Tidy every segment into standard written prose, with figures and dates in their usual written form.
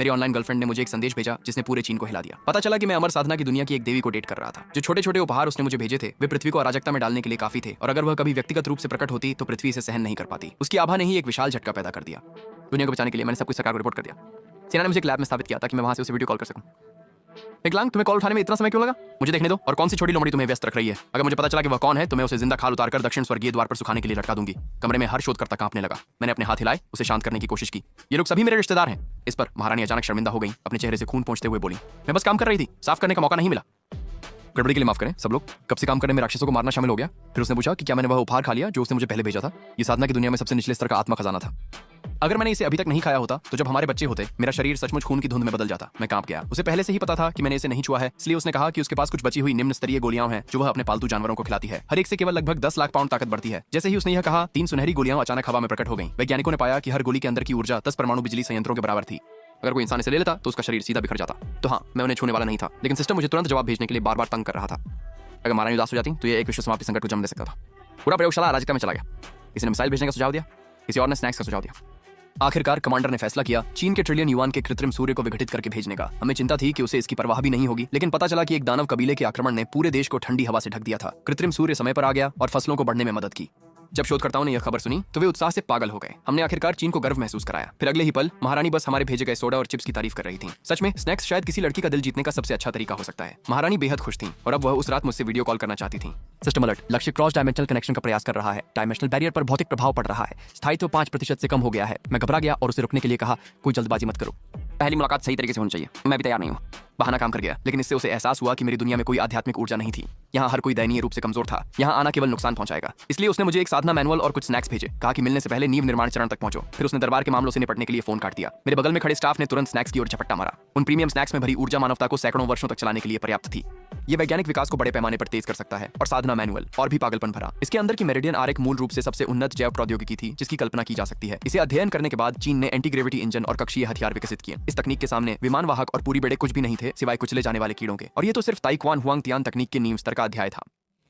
मेरी online girlfriend ने मुझे एक संदेश भेजा जिसने पूरे चीन को हिला दिया। पता चला कि मैं अमर साधना की दुनिया की एक देवी को डेट कर रहा था। जो छोटे छोटे उपहार उसने मुझे भेजे थे वे पृथ्वी को अराजकता में डालने के लिए काफी थे, और अगर वह कभी व्यक्तिगत रूप से प्रकट होती तो पृथ्वी इसे सहन नहीं कर पाती। उसकी आभा ने ही एक विशाल झटका पैदा कर दिया। दुनिया को बचाने के लिए मैंने सब कुछ सरकार को रिपोर्ट कर दिया। सेना ने मुझे एक लैब में स्थापित किया ताकि मैं वहां से उसे वीडियो कॉल कर सकूं। विकलांग, तुम्हें कॉल उठाने में इतना समय क्यों लगा? मुझे देखने दो। और कौन सी छोटी लोमड़ी तुम्हें व्यस्त रख रही है? अगर मुझे पता चला कि वह कौन है तो मैं उसे जिंदा खाल उतारकर दक्षिण स्वर्गीय द्वार पर सुखाने के लिए लटका दूंगी। कमरे में हर शोधकर्ता कांपने लगा। मैंने अपने हाथ हिलाए, उसे शांत करने की कोशिश की। ये लोग सभी मेरे रिश्तेदार हैं। इस पर महारानी अचानक शर्मिंदा हो गई, अपने चेहरे से खून पोंछते हुए बोली, मैं बस काम कर रही थी, साफ करने का मौका नहीं मिला। गड़बड़ी के लिए माफ करें सब लोग। कब से काम करने में राक्षसों को मारना शामिल हो गया? फिर उसने पूछा कि क्या मैंने वह उपहार खा लिया जो उसने मुझे पहले भेजा था? ये साधना की दुनिया में सबसे निचले स्तर का आत्मा खजाना था। अगर मैंने इसे अभी तक नहीं खाया होता तो जब हमारे बच्चे होते मेरा शरीर सचमुच खून की धुंध में बदल जाता। मैं कांप गया। उसे पहले से ही पता था कि मैंने इसे नहीं छुआ है, इसलिए उसने कहा कि उसके पास कुछ बची हुई निम्न स्तरीय गोलियां हैं जो वह अपने पालतू जानवरों को खिलाती है। हर एक से केवल लगभग 10 लाख पाउंड ताकत बढ़ती है। जैसे ही उसने यह कहा, 3 सुनहरी गोलियां अचानक हवा में प्रकट हो गईं। वैज्ञानिकों ने पाया कि हर गोली के अंदर की ऊर्जा 10 परमाणु बिजली संयंत्रों के बराबर थी। अगर कोई इंसान इसे ले लेता तो उसका शरीर सीधा बिखर जाता। तो हाँ, मैं उन्हें छूने वाला नहीं था, लेकिन सिस्टम मुझे तुरंत जवाब भेजने के लिए बार-बार तंग कर रहा था। अगर महारानी उदास हो जाती तो ये एक विश्व समाप्ति संकट को जन्म दे सकता था। पूरा प्रयोगशाला अराजकता में चला गया। किसी ने मिसाइल भेजने का सुझाव दिया, किसी और ने स्नैक्स का सुझाव दिया। आखिरकार कमांडर ने फैसला किया चीन के ट्रिलियन युआन के कृत्रिम सूर्य को विघटित करके भेजने का। हमें चिंता थी कि उसे इसकी परवाह भी नहीं होगी, लेकिन पता चला कि एक दानव कबीले के आक्रमण ने पूरे देश को ठंडी हवा से ढक दिया था। कृत्रिम सूर्य समय पर आ गया और फसलों को बढ़ने में मदद की। जब शोधकर्ताओं ने यह खबर सुनी तो वे उत्साह से पागल हो गए। हमने आखिरकार चीन को गर्व महसूस कराया। फिर अगले ही पल महारानी बस हमारे भेजे गए सोडा और चिप्स की तारीफ कर रही थी। सच में स्नैक्स शायद किसी लड़की का दिल जीतने का सबसे अच्छा तरीका हो सकता है। महारानी बेहद खुश थी और अब वह उस रात मुझसे वीडियो कॉल करना चाहती थी। सिस्टम अलर्ट, लक्ष्य क्रॉस डायमेंशनल कनेक्शन का प्रयास कर रहा है। डायमेंशनल बैरियर पर भौतिक प्रभाव पड़ रहा है। स्थायित्व 5% से कम हो गया है। मैं घबरा गया और उसे रुकने के लिए कहा, कोई जल्दबाजी मत करो। पहली मुलाकात सही तरीके से होनी चाहिए। मैं भी तैयार नहीं हूँ। बहाना काम कर गया, लेकिन इससे उसे एहसास हुआ कि मेरी दुनिया में कोई आध्यात्मिक ऊर्जा नहीं थी। यहाँ हर कोई दयनीय रूप से कमजोर था। यहाँ आना केवल नुकसान पहुंचाएगा। इसलिए उसने मुझे एक साधना मैनुअल और कुछ स्नैक्स भेजे। कहा कि मिलने से पहले नींव निर्माण चरण तक पहुंचो। फिर उसने दरबार के मामलों से निपटने के लिए फोन काट दिया। मेरे बगल में खड़े स्टाफ ने तुरंत स्नैक्स की ओर झपट्टा मारा। उन प्रीमियम स्नैक्स में भरी ऊर्जा मानवता को सैकड़ों वर्षों तक चलाने के लिए पर्याप्त थी। ये वैज्ञानिक विकास को बड़े पैमाने पर तेज कर सकता है। और साधना मैनुअल और भी पागलपन भरा। इसके अंदर की मेरिडियन आरेख मूल रूप से सबसे उन्नत जैव प्रौद्योगिकी थी जिसकी कल्पना की जा सकती है। इसे अध्ययन करने के बाद चीन ने एंटी ग्रेविटी इंजन और कक्षीय हथियार विकसित किए। इस तकनीक के सामने विमान वाहक और पूरी बेड़े कुछ भी नहीं थे सिवाय कुचले जाने वाले कीड़ों के। और ये तो सिर्फ ताइक्वान हुआंगतियान तकनीक के नींव स्तर का अध्याय था।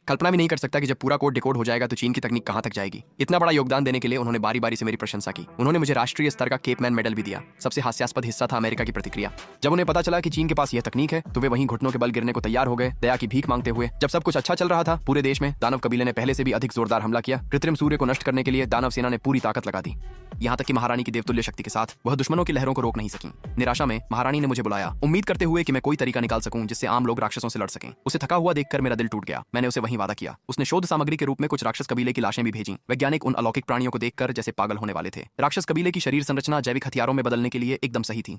कल्पना भी नहीं कर सकता कि जब पूरा कोड डिकोड हो जाएगा तो चीन की तकनीक कहां तक जाएगी। इतना बड़ा योगदान देने के लिए उन्होंने बारी बारी से मेरी प्रशंसा की। उन्होंने मुझे राष्ट्रीय स्तर का केपमैन मेडल भी दिया। सबसे हास्यास्पद हिस्सा था अमेरिका की प्रतिक्रिया। जब उन्हें पता चला कि चीन के पास यह तकनीक है तो वे वहीं घुटनों के बल गिरने को तैयार हो गए, दया की भीख मांगते हुए। जब सब कुछ अच्छा चल रहा था पूरे देश में, दानव कबीले ने पहले से भी अधिक जोरदार हमला किया। कृत्रिम सूर्य को नष्ट करने के लिए दानव सेना ने पूरी ताकत लगा दी। यहाँ तक कि महारानी की देवतुल्य शक्ति के साथ वह दुश्मनों की लहरों को रोक नहीं सकी। निराशा में महारानी ने मुझे बुलाया, उम्मीद करते हुए कि मैं कोई तरीका निकाल सकूं जिससे आम लोग राक्षसों से लड़ सकें। उसे थका हुआ देखकर मेरा दिल टूट गया। मैंने उसे वहीं वादा किया। उसने शोध सामग्री के रूप में कुछ राक्षस कबीले की लाशें भी भेजी। वैज्ञानिक उन अलौकिक प्राणियों को देखकर जैसे पागल होने वाले थे। राक्षस कबीले की शरीर संरचना जैविक हथियारों में बदलने के लिए एकदम सही थी।